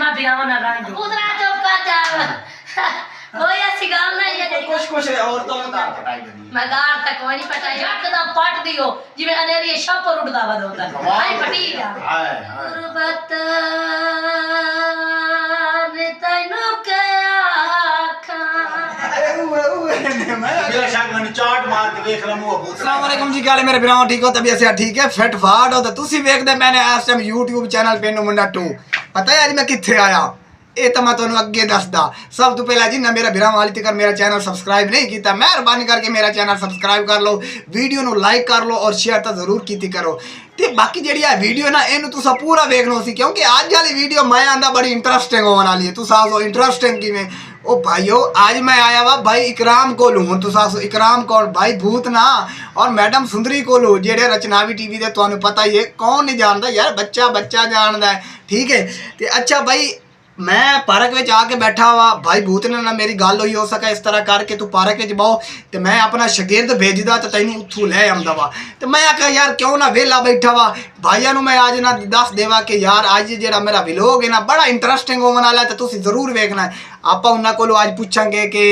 मैं बिराव ना रंग उधर चुप कर जा कोई ऐसी गल नहीं है कुछ और तो मैं गार तक कोई नहीं पता एकदम पट दियो जिਵੇਂ अनेरी छप्पर उड़दा वदोंदा हाय पटी जा हाय गुरबत ने तैनू के आखा बेशक मैंने चाट मार के देख लमू अबू अस्सलाम वालेकुम जी, क्या हाल है मेरे भराओ? ठीक हो? तबीयत से ठीक है? फिट फाट हो? तो तुसी वेखदे मैंने इस टाइम YouTube चैनल पेंडू मुंडा 2 पता है आज मैं किथे आया? ये तो मैं तुहानू अगे दसदा। सब तो पहला जिन्ना मेरा भरा हाल तक मेरा चैनल सबसक्राइब नहीं किया, मेहरबानी करके मेरा चैनल सबसक्राइब कर लो, वीडियो नू लाइक कर लो और शेयर तो जरूर कीती करो। ते बाकी जेड़ी आ वीडियो ना इनू तुसा पूरा देखनो सी, क्योंकि आज वाली वीडियो मैं आंदा बड़ी इंटरेस्टिंग होने वाली है। तुसा आखो इंटरेस्टिंग किवें? ओ भाईओ आज मैं आया वा भाई इकराम को लूँ। तुसा इकराम कौन? भाई भूत ना और मैडम सुंदरी को लूँ, जेड़े रचनावी टीवी दे तुहानू पता ही है, कौन नहीं जानता यार, बच्चा बच्चा जानदा है, ठीक है। ते अच्छा भाई मैं पार्क में आके बैठा हुआ, भाई भूत ने ना मेरी गल हुई हो सका इस तरह करके तू पार्क में बहो तो मैं अपना शगिर्द भेजदा तो तैनू उथू ले आंदा वा। तो मैं आखा यार क्यों ना वेला बैठा वा, भाइयों नू मैं आज ना दस देवा कि यार आज जेड़ा मेरा व्लॉग है ना बड़ा इंटरेस्टिंग होने वाला है, तो तुसी जरूर देखना है। आप उन्होंने को आज पूछांगे कि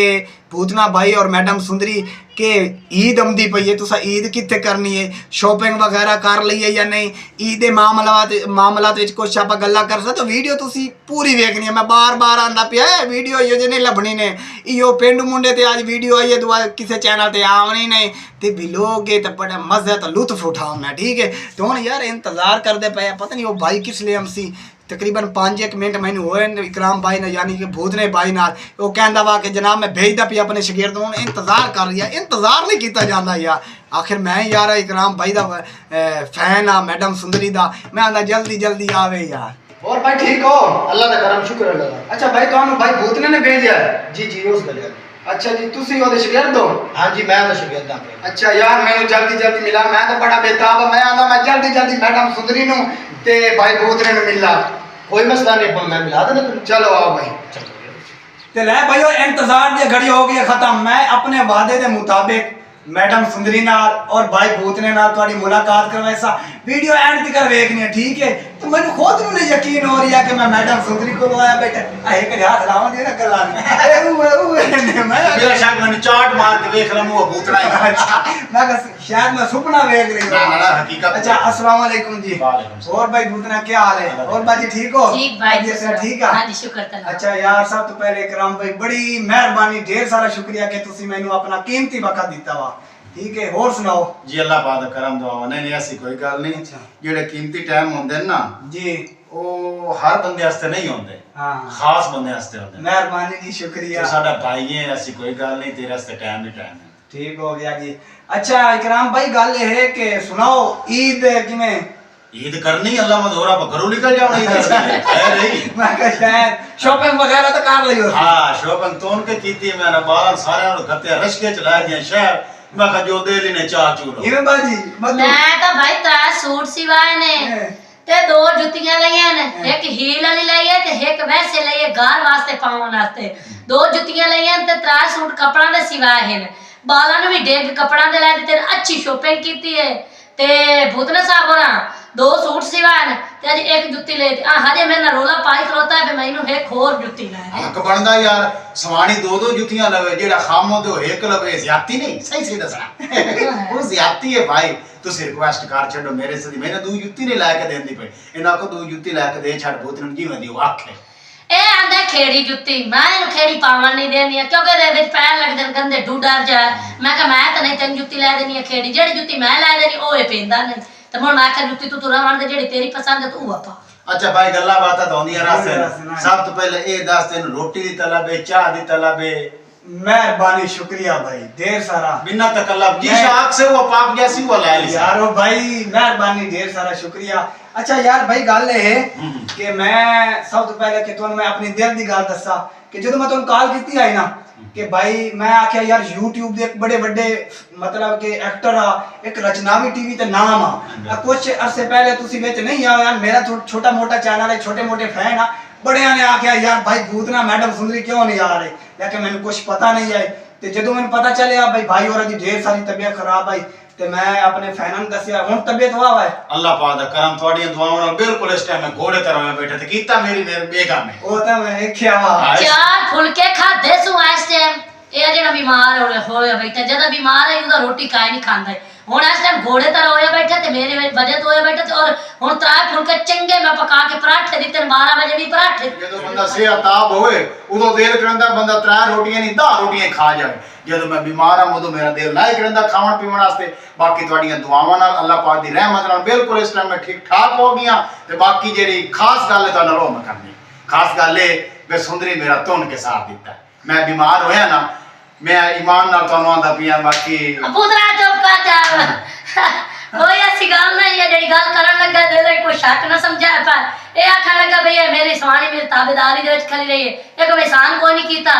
भूतना भाई और मैडम सुंदरी के ईद आंदी पई है, तुसा ईद कित्थे करनी है, शॉपिंग वगैरह कर ली है या नहीं, ईद के मामलात विच कुछ आप गल्लां कर सकते, तो वीडियो तुसी पूरी देखनी है। मैं बार बार आंदा पिया वीडियो इहो जे नहीं लभनी ने, इहो पेंडू मुंडे ते आज वीडियो आई है, दुआ किसी चैनल ते आवनी नहीं, ते व्लॉग तो बड़ा मज़े तो लुत्फ उठाना, ठीक है। तो हुण यार इंतजार करते पे, पता नहीं वो भाई किस लिए हमसी तकरीबन 5-1 मिनट मैंने होए इकराम भाई ने यानी कि भूत ने भाई नाल वो कहंदा वा कि जनाब मैं भेजदा पिया अपने शगिर्द नूं, इंतजार कर रही है, इंतजार नहीं किया जाता यार। आखिर मैं यार इकराम भाई दा फैन आ मैडम सुंदरी दा, मैं आंदा जल्दी जल्दी आवे यार। और भाई ठीक हो? अल्लाह दा करम शुक्र अल्लाह। अच्छा भाई तुहानू भाई भूत ने भेजा? जी जी उस गल। अच्छा जी तुसी ओदे शगिर्द हो? हां जी मैं तो शगिर्द हां। अच्छा यार मैंने जल्दी जल्दी मिला, मैं तो बड़ा बेताब, मैं आंदा मैं जल्दी जल्दी मैडम सुंदरी नूं ते भाई भूत ने मिला। कोई मसला नहीं, पर मैं मिला देना तुम। चलो आओ भाई। ते ले भाईओ इंतजार दी घड़ी हो गई खत्म। मैं अपने वादे के मुताबिक मैडम सुंदरी नाल और भाई भूत ने नाल तुम्हारी मुलाकात करवाई सा, वीडियो एंड तक देखनी है, ठीक है। तो मैंने खुद नहीं यकीन हो रही है कि मैं मैडम सुंदरी को आया बैठा एक हाथ लावा दे ना गल्ला मैं बेशक मैंने चाट मार के देख लमू अबू मैं शायद मैं सुपना देख रही हूं ना हकीकत। अच्छा अस्सलाम वालेकुम जी। और भाई भूतना क्या हाल है? और बाजी ठीक हो? ठीक भाई ठीक है। हां जी शुक्र तला। अच्छा यार सब तो पहले इकराम भाई बड़ी मेहरबानी, ढेर सारा शुक्रिया कि तुसी मैनू अपना कीमती वक्त दिता वा, ठीक है। और सुनाओ जी? अल्लाह पाक दा करम दुआ। नहीं ऐसी कोई गल नहीं। जेड़े कीमती टाइम होंदे ना जी वो हर बंदे वास्ते नहीं होंदे, हां खास बंदे वास्ते होंदे। मेहरबानी जी शुक्रिया। तो साडा भाई है, ऐसी कोई गल नहीं, तेरे वास्ते टाइम ही टाइम है। ठीक हो गया जी। अच्छा इकराम भाई गल ये है कि सुनाओ ईद किवें? ईद करनी अल्लाह मदोरा पर घरों निकल जाओ ईद है नहीं। मैं कहा शायद शॉपिंग वगैरह तो कर लियो? हां शॉपिंग तोन के कीती मैंने, बाहर सारे गत्ते रश्के चला दिए शहर, मैं कहा जो दे लेने चाह चूलो। इवें बाजी मैं तो भाई 3 सूट सिवाए ने ते 2 जुत्तियां लईयां ने, एक हील वाली लई है ते एक वैसे लई है घर वास्ते पाउन वास्ते, 2 जुत्तियां लईयां ते 3 सूट कपड़ा दे सिवाए हैं, बालां नु भी डेग कपड़ा दे लै ते अच्छी शॉपिंग कीती है। ते भूतने साहब होना 2 सूट सिवाए ने ते अज एक जुत्ती ले हजे मेरा रोला पाई खलोता है, मैनू एक होर जुत्ती लै हक बनदा यार, सवानी 2 जुत्तियां लवे, जेड़ा खाम होंदे ओ एक लवे, ज्यादती नहीं सही सही दसना वो ज्यादती है भाई। तुसी रिक्वेस्ट कर छड्डो मेरे से, मैंने 2 जुत्ती नहीं ला के देंदी पई, इना को 2 जुत्ती ला के दे छड़ भूतन जीवें दी आखे ए आंदा खेड़ी जुत्ती, मैं इनु खेड़ी पावन नहीं देनी है क्योंकि दे विच पैर लगदे गंदे डू डर जाए। मैं कहा मैं तो नहीं तेन जुत्ती लै देनी है खेड़ी, जेड़ी जुत्ती मैं लै देनी ओ पेंदा नहीं, ते हुण मैं आखा जुत्ती तू रवण दे जेड़ी तेरी पसंद है तू आपा। अच्छा भाई गल्ला बात तो होंदियां रस। सब तो पहले ए दस तेन रोटी दी तलब है, चाह दी तलब है? मेहरबानी शुक्रिया भाई ढेर सारा, बिना तकल्लुफ जी शाख से वो पाक जैसी वो ले ली यार। ओ भाई मेहरबानी ढेर सारा शुक्रिया। अच्छा यार भाई गल है कि मैं सब तो पहले कि तुहानू मैं अपनी दिल दी गल दस्सा कि जदों मैं तुहानू कॉल कीती आई ना कि भाई मैं आख्या यार YouTube दे एक बड़े बड़े मतलब कि एक्टर आ, एक रचनावी टीवी ते नाम आ, कुछ अरसे पहले तुसी विच नहीं आए यार, मेरा छोटा मोटा चैनल है, छोटे मोटे फैन आ, बड़े ने आख्या यार भाई भूतना मैडम सुंदरी क्यों नहीं आ रहे, लेकिन मैंने कुछ पता नहीं है। तो जो मैंने पता चलिया भाई और ढेर सारी तबीयत खराब आई ਤੇ ਮੈਂ ਆਪਣੇ ਫੈਨਾਂ ਨੂੰ ਦੱਸਿਆ ਹੁਣ ਤਬੀਅਤ ਵਾਹ ਹੈ। ਅੱਲਾਹ ਪਾਕ ਦਾ ਕਰਮ ਤੁਹਾਡੀਆਂ ਦੁਆਵਾਂ ਨਾਲ ਬਿਲਕੁਲ ਇਸ ਟਾਈਮ ਮੈਂ ਘੋੜੇ ਤਰ੍ਹਾਂ ਮੈਂ ਬੈਠਾ ਤੇ ਕੀਤਾ ਮੇਰੀ ਬੇਗਮ ਨੇ ਉਹ ਤਾਂ ਮੈਂ ਵੇਖਿਆ ਵਾ। ਚਾਰ ਫੁਲਕੇ ਖਾਦੇ ਸੂ ਇਸ ਟਾਈਮ ਇਹ ਜਿਹੜਾ ਬਿਮਾਰ ਹੋਇਆ ਬੈਠਾ ਜਦੋਂ ਬਿਮਾਰ ਹੈ ਉਹਦਾ ਰੋਟੀ ਕਾਇ ਨਹੀਂ ਖਾਂਦਾ ਹੁਣ ਇਸ ਟਾਈਮ ਘੋੜੇ ਤਰ੍ਹਾਂ ਹੋਇਆ ਬੈਠਾ ਤੇ ਮੇਰੇ ਵਜੇ ਤੋਂ ਹੋਇਆ ਬੈਠਾ ਤੇ ਔਰ ਹੁਣ ਤਰਾਏ ਫੁਲਕੇ ਚੰਗੇ ਮੈਂ ਪਕਾ ਕੇ ਪਰਾਠੇ ਦਿੱਤੇ 12 ਵਜੇ ਵੀ ਪਰਾਠੇ ਜਦੋਂ ਬੰਦਾ ਸਿਹਤਾਬ ਹੋਵੇ ਉਦੋਂ ਦਿਲ ਕਰਦਾ ਬੰਦਾ 3 ਰੋਟੀਆਂ ਨਹੀਂ 10 ਰੋਟੀਆਂ ਖਾ ਜਾਵੇ ਜਦੋਂ ਮੈਂ ਬਿਮਾਰ ਹਾਂ ਉਦੋਂ ਮੇਰਾ ਦਿਲ ਨਾ ਕਰਦਾ ਖਾਣ ਪੀਣ ਵਾਸਤੇ ਬਾਕੀ ਤੁਹਾਡੀਆਂ ਦੁਆਵਾਂ ਨਾਲ ਅੱਲਾਹ ਪਾਕ ਦੀ ਰਹਿਮਤ ਨਾਲ ਬਿਲਕੁਲ ਇਸ ਟਾਈਮ ਮੈਂ ਠੀਕ ਠਾਕ ਹੋ ਗਿਆ ਤੇ ਬਾਕੀ ਜਿਹੜੀ ਖਾਸ ਗੱਲ ਹੈ ਤੁਹਾਡੇ ਨਾਲ ਉਹ ਮੈਂ ਕਰਨੀ ਖਾਸ ਗੱਲ ਇਹ ਵੀ ਸੁੰਦਰੀ ਮੇਰਾ ਧੁਨ ਕੇ ਸਾਥ ਦਿੱਤਾ ਮੈਂ ਬਿਮਾਰ ਹੋਇਆ ਨਾ ਮੈਂ ਈਮਾਨ ਨਾਲ ਤੁਹਾਨੂੰ ਆਂਦਾ ਪਿਆ ਬਾਕੀ ਪੁੱਤਰਾ ਚੁੱਪ ਕਰ ਜਾ ਕੋਈ ਐਸੀ ਗੱਲ ਨਹੀਂ ਹੈ ਜਿਹੜੀ ਗੱਲ ਕਰਨ ਲੱਗਾ ਦੇ ਕੋਈ ਸ਼ੱਕ ਨਾ ਸਮਝਾਇਆ ਪਰ ਇਹ ਆਖਣ ਲੱਗਾ ਭਈ ਇਹ ਮੇਰੀ ਸਵਾਣੀ ਮੇਰੀ ਤਾਬੇਦਾਰੀ ਦੇ ਵਿੱਚ ਖਲੀ ਰਹੀ ਹੈ ਇਹ ਕੋਈ ਇਨਸਾਨ ਕੋਈ ਨਹੀਂ ਕੀਤਾ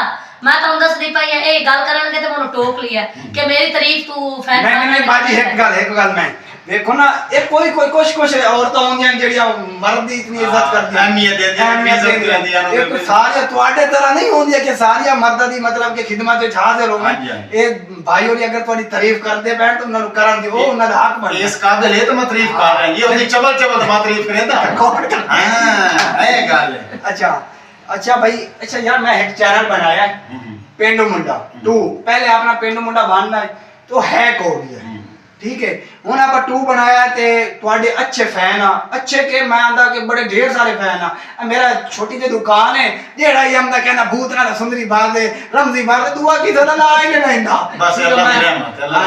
ਮੈਂ ਤੁਹਾਨੂੰ ਦੱਸਦੀ ਪਈ ਹਾਂ ਇਹ ਗੱਲ ਕਰਨ ਲੱਗੇ ਤੇ ਮੈਨੂੰ ਟੋਕ ਲਿਆ ਕਿ ਮੇਰੀ ਤਾਰੀਫ ਤੂੰ ਫੈਨ ਨਹੀਂ ਬਾਜੀ ਇੱਕ ਗੱਲ ਮੈਂ ਦੇਖੋ ਨਾ ਇਹ ਕੋਈ ਕੁਛ ਔਰਤਾਂ ਹੁੰਦੀਆਂ ਜਿਹੜੀਆਂ ਮਰਦ ਦੀ ਇਤਨੀ ਇੱਜ਼ਤ ਕਰਦੀਆਂ ਅਹਿਮੀਅਤ ਦਿੰਦੀਆਂ ਇੱਜ਼ਤ ਕਰਦੀਆਂ ਨੇ ਇਹ ਸਾਰੀਆਂ ਤੁਹਾਡੇ ਤਰ੍ਹਾਂ ਨਹੀਂ ਹੁੰਦੀਆਂ ਕਿ ਸਾਰੀਆਂ ਮਰਦਾਂ ਦੀ ਮਤਲਬ ਕਿ ਖਿਦਮਤ ਵਿੱਚ ਹਾਜ਼ਰ ਹੋਣ ਇਹ ਭਾਈ ਹੋਰੀ ਅਗਰ ਤੁਹਾਡੀ ਤਾਰੀਫ ਕਰਦੇ ਬੈਠ ਤਾਂ ਉਹਨਾਂ ਨੂੰ ਕਰਨ ਦਿਓ ਉਹਨਾਂ ਦਾ ਹੱਕ ਬਣਦਾ ਇਸ ਕਾਬਿਲ ਇਹ ਤਾਂ ਮੈਂ ਤਾਰੀਫ ਕਰ ਰਿਹਾ ਇਹ ਉਹਦੀ ਚਬਲ ਮੈਂ ਤਾਰੀਫ ਕਰਦਾ ਹਾਂ ਇਹ ਗੱਲ ਹੈ अच्छा भाई अच्छा यार मैं एक चैनल बनाया है पेंडू मुंडा 2 पहले अपना पेंडू मुंडा बनना है तो हैक हो गया ठीक है हुन आप 2 बनाया ते ਤੁਹਾਡੇ अच्छे फैन आ अच्छे के मैं आंदा के बड़े ढेर सारे फैन आ मेरा छोटी जी दुकान है जेड़ा ही हमदा कहना भूतना दा सुंदरी बादे रमजी बादे दुआ की तो ना ही नहीं बस अल्लाह की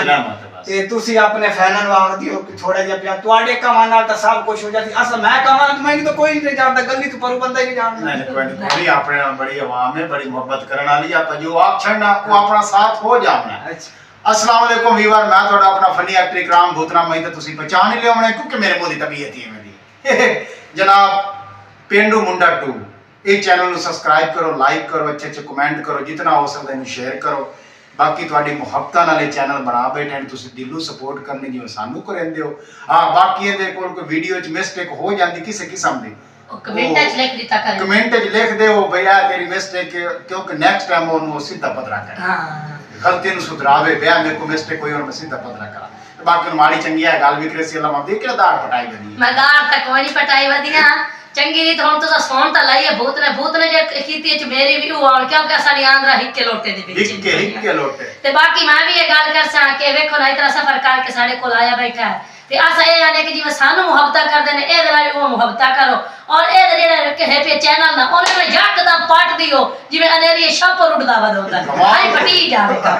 रहमत ਤੇ ਤੁਸੀਂ ਆਪਣੇ ਫੈਨਾਂ ਨੂੰ ਆਖ ਦਿਓ ਕਿ ਥੋੜਾ ਜਿਹਾ ਪਿਆ ਤੁਹਾਡੇ ਕਮਾਂ ਨਾਲ ਤਾਂ ਸਭ ਕੁਝ ਹੋ ਜਾਂਦੀ ਅਸਲ ਮੈਂ ਕਮਾਂ ਤਾਂ ਮੈਨੂੰ ਤਾਂ ਕੋਈ ਨਹੀਂ ਜਾਣਦਾ ਗੱਲੀ ਤੋਂ ਪਰੂ ਬੰਦਾ ਹੀ ਨਹੀਂ ਜਾਣਦਾ ਨਹੀਂ ਕੋਈ ਆਪਣੇ ਨਾਲ ਬੜੀ ਆਵਾਮ ਹੈ ਬੜੀ ਮੁਹੱਬਤ ਕਰਨ ਵਾਲੀ ਆਪਾਂ ਜੋ ਆਪ ਛੱਡਣਾ ਉਹ ਆਪਣਾ ਸਾਥ ਹੋ ਜਾਣਾ अस्सलाम वालेकुम व्यूअर मैं ਤੁਹਾਡਾ ਆਪਣਾ ਫਨੀ ਐਕਟਰ ਇਕਰਾਮ ਭੂਤਨਾ ਮੈਂ ਤਾਂ ਤੁਸੀਂ ਪਛਾਣ ਹੀ ਲਿਆ ਹੋਣਾ ਕਿਉਂਕਿ ਮੇਰੇ ਮੂੰਹ ਦੀ ਤਬੀਅਤ ਹੀ ਐਵੇਂ ਦੀ ਜਨਾਬ ਪੇਂਡੂ ਮੁੰਡਾ 2 ਇਹ ਚੈਨਲ ਨੂੰ ਸਬਸਕ੍ਰਾਈਬ ਕਰੋ ਲਾਈਕ ਕਰੋ ਅੱਛੇ ਕਮੈਂਟ ਕਰੋ ਜਿੰਨਾ ਹੋ ਸਕਦਾ ਇਹਨੂੰ ਸ਼ੇਅਰ ਕਰੋ ਬਾਕੀ ਤੁਹਾਡੀ ਮੁਹੱਬਤਾਂ ਨਾਲ ਇਹ ਚੈਨਲ ਬਣਾ ਬੈਠੇ ਨੇ ਤੁਸੀਂ ਦਿਲੋਂ ਸਪੋਰਟ ਕਰਨੀ ਜਿਵੇਂ ਸਾਨੂੰ ਕਰਿੰਦੇ ਹੋ ਹਾਂ ਬਾਕੀ ਇਹਦੇ ਕੋਲ ਕੋਈ ਵੀਡੀਓ 'ਚ ਮਿਸਟੇਕ ਹੋ ਜਾਂਦੀ ਕਿਸੇ ਕਿਸਮ ਦੀ ਕਮੈਂਟਾਂ 'ਚ ਲਿਖ ਦਿੱਤਾ ਕਰੇ ਕਮੈਂਟ 'ਚ ਲਿਖ ਦਿਓ ਭਈਆ ਤੇਰੀ ਮਿਸਟੇਕ ਕਿਉਂਕਿ ਨੈਕਸਟ ਟਾਈਮ ਉਹਨੂੰ ਸਿੱਧਾ ਪਤਾ ਕਰੇ ਹਾਂ ਗਲਤੀ ਨੂੰ ਸੁਧਰਾਵੇ ਬਿਆ ਮੇਰੇ ਕੋ ਮਿਸਟੇਕ ਹੋਈ ਔਰ ਮੈਂ ਸਿੱਧਾ ਪਤਾ ਕਰਾਂ ਤੇ ਬਾਕੀ ਨੂੰ ਮਾੜੀ ਚੰਗੀ ਹੈ ਗੱਲ ਵੀ ਕਰੇ ਸੀ ਅੱਲਾਹ ਮਾਫ ਕਿਹੜਾ ਦਾੜ ਪਟਾਈ ਗਈ ਮੈਂ ਦਾੜ ਤੱਕ ਕੋਈ ਨਹੀਂ ਪਟਾਈ ਵਧੀਆ ਚੰਗੀ ਨਹੀਂ ਤਾਂ ਹੁਣ ਤੁਸੀਂ ਸੌਣ ਤਾਂ ਲਾਈਏ ਭੂਤ ਨੇ ਜੇ ਕੀਤੀ ਚ ਮੇਰੀ ਵੀ ਉਹ ਆਉਣ ਕਿਉਂਕਿ ਸਾਡੀ ਆਂਦਰਾ ਹਿੱਕੇ ਲੋਟੇ ਦੇ ਵਿੱਚ ਹਿੱਕੇ ਲੋਟੇ ਤੇ ਬਾਕੀ ਮੈਂ ਵੀ ਇਹ ਗੱਲ ਕਰ ਸਾਂ ਕਿ ਵੇਖੋ ਨਾ ਇਤਨਾ ਸਫਰ ਕਰਕੇ ਸਾਡੇ ਕੋਲ ਆਇਆ ਬੈਠਾ ਹੈ ਤੇ ਅਸਾਂ ਇਹ ਆਨੇ ਕਿ ਜਿਵੇਂ ਸਾਨੂੰ ਮੁਹੱਬਤਾਂ ਕਰਦੇ ਨੇ ਇਹਦੇ ਨਾਲ ਉਹ ਮੁਹੱਬਤਾਂ ਕਰੋ ਔਰ ਇਹ ਜਿਹੜਾ ਕਿ ਹੈਪੀ ਚੈਨਲ ਨਾ ਉਹਨੇ ਨੂੰ ਜੱਕ ਦਾ ਪੱਟ ਦਿਓ ਜਿਵੇਂ ਅਨੇਰੀ ਛੱਪਰ ਉੱਡਦਾ ਵਧਾਉਂਦਾ ਹਾਈ ਫਟੀ ਜਾਵੇਗਾ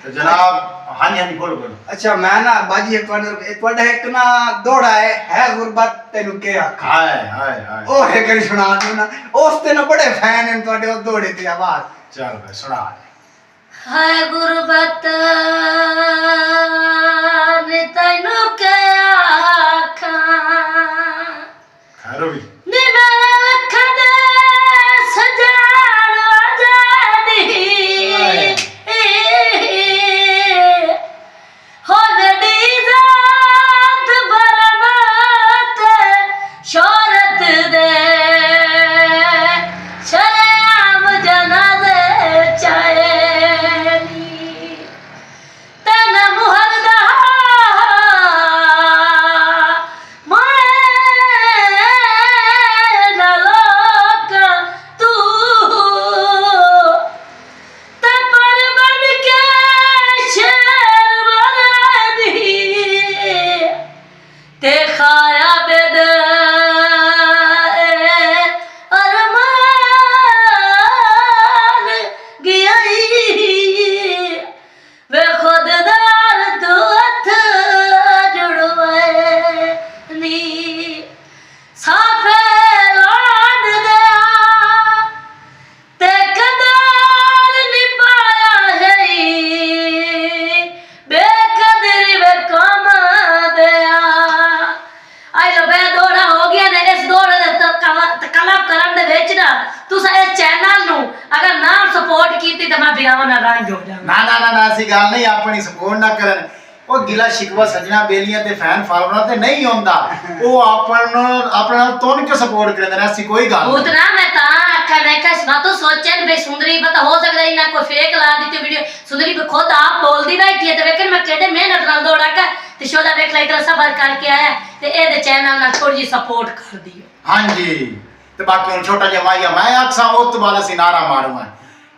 ਤੇ ਜਨਾਬ ਹਾਂਜੀ ਬੋਲੋ अच्छा मैं ना बाजी एक ना दौड़ा है गुरबत तेनू के आखा हाय ओ है करी सुना दो ना उस दिन बड़े फैन हैं ਤੁਹਾਡੇ ਉਹ ਦੌੜੇ ਦੀ ਆਵਾਜ਼ चल भाई सुना हाय गुरबत ने तैनू के आखा खैर भी नी मेरे अखां दे सजान आजादी हो दी जात बरमत शोहरत दे शर्म जनाज़े चायनी तन मुहरदा ना ऐसी गाल नहीं अपनी सपोर्ट ना करन ਉਹ ਗਿਲਾ ਸ਼ਿਕਵਾ ਸਜਣਾ ਬੇਲੀਆਂ ਤੇ ਫੈਨ ਫਾਲੋਅਰਾਂ ਤੇ ਨਹੀਂ ਹੁੰਦਾ ਉਹ ਆਪਣਾ ਨਾਲ ਤੁਨ ਕੇ ਸਪੋਰਟ ਕਰਦੇ ਨੇ ਐਸੀ ਕੋਈ ਗੱਲ ਉਤਨਾ ਮੈਂ ਤਾਂ आखा मैं कहा ना तो सोचे भाई सुंदरी पता हो सकता है ना कोई फेक ला दी वीडियो सुंदरी भी खुद आप बोलती बैठी है तो वेखन मैं केडे मेहनत नाल दौड़ा का ते शोदा वेख लाई तरह सफर करके आया ते ए दे चैनल ना थोड़ी जी सपोर्ट कर दियो। हाँ जी ते बाकी हुन छोटा जिहा माइया मैं आखसा उस तो बाद असीं नारा मारूंगा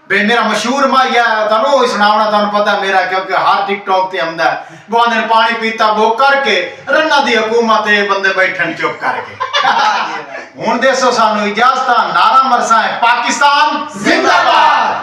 बे मेरा मशहूर माइया तनु ही सुनावना तनु पता मेरा क्योंकि हर टिकटॉक ते आंदा वो दिन पानी पीता वो करके रन्ना दी हुकूमत ए बंदे बैठन चुप करके हुन देसो सानू इजाजत नारा मरसा है पाकिस्तान जिंदाबाद।